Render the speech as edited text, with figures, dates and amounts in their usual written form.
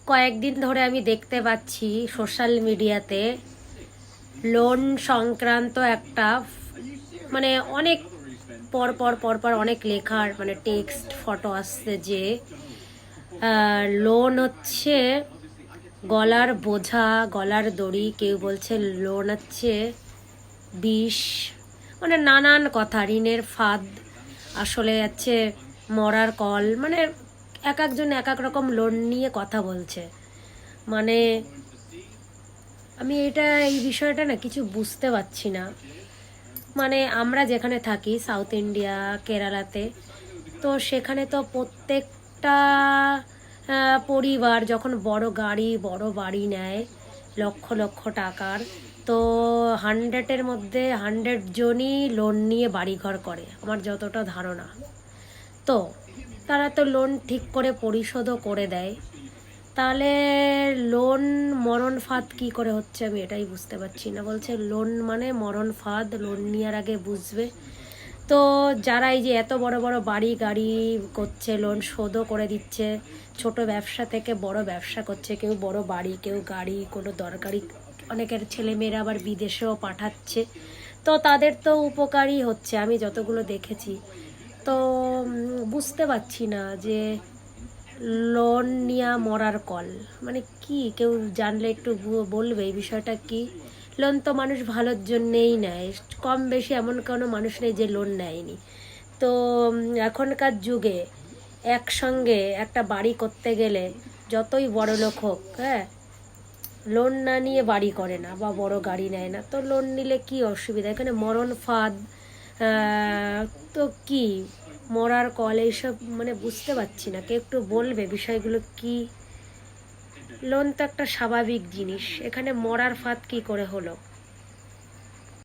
কয়েকদিন ধরে আমি দেখতে পাচ্ছি সোশ্যাল মিডিয়াতে লোন সংক্রান্ত একটা মানে অনেক পর অনেক লেখার মানে টেক্সট ফটো আসছে যে লোন হচ্ছে গলার বোঝা, গলার দড়ি, কেউ বলছে লোন হচ্ছে বিষ, মানে নানান কথা, ঋণের ফাঁদ, আসলে হচ্ছে মরার কল, মানে এক একজন এক এক রকম লোন নিয়ে কথা বলছে। মানে আমি এই বিষয়টা না কিছু বুঝতে পারছি না। মানে আমরা যেখানে থাকি সাউথ ইন্ডিয়া, কেরালাতে, তো সেখানে তো প্রত্যেকটা পরিবার যখন বড় গাড়ি বড় বাড়ি নেয় লক্ষ লক্ষ টাকার, তো 100-এর মধ্যে 100 জনই লোন নিয়ে বাড়িঘর করে আমার যতটা ধারণা। তো তারা তো লোন ঠিক করে পরিশোধও করে দেয়, তাহলে লোন মরণ ফাঁদ কি করে হচ্ছে আমি এটাই বুঝতে পারছি না। বলছে লোন মানে মরণ ফাঁদ, লোন নেওয়ার আগে বুঝবে। তো যারা এই যে এত বড় বড় বাড়ি গাড়ি করছে, লোন শোধও করে দিচ্ছে, ছোট ব্যবসা থেকে বড় ব্যবসা করছে, কেউ বড় বাড়ি, কেউ গাড়ি, কোনো দরকারি, অনেকের ছেলেমেয়েরা আবার বিদেশেও পাঠাচ্ছে, তো তাদের তো উপকারই হচ্ছে আমি যতগুলো দেখেছি। তো বুঝতে পারছি না যে লোন নিয়া মরার কল মানে কি, কেউ জানলে একটু বলবে এই বিষয়টা কি। লোন তো মানুষ ভালোর জন্যেই নেয়, কম বেশি এমন কোনো মানুষ নেই যে লোন নেয়নি। তো এখনকার যুগে একসঙ্গে একটা বাড়ি করতে গেলে যতই বড় লোক হোক, হ্যাঁ, লোন না নিয়ে বাড়ি করে না বা বড় গাড়ি নেয় না। তো লোন নিলে কি অসুবিধা, এখানে মরণ ফাঁদ, তো কি মরার কল, এইসব মানে বুঝতে পারছি না। কেউ একটু বলবে বিষয়গুলো কি। লোন তো একটা স্বাভাবিক জিনিস, এখানে মরার ফাঁদ কি করে হলো।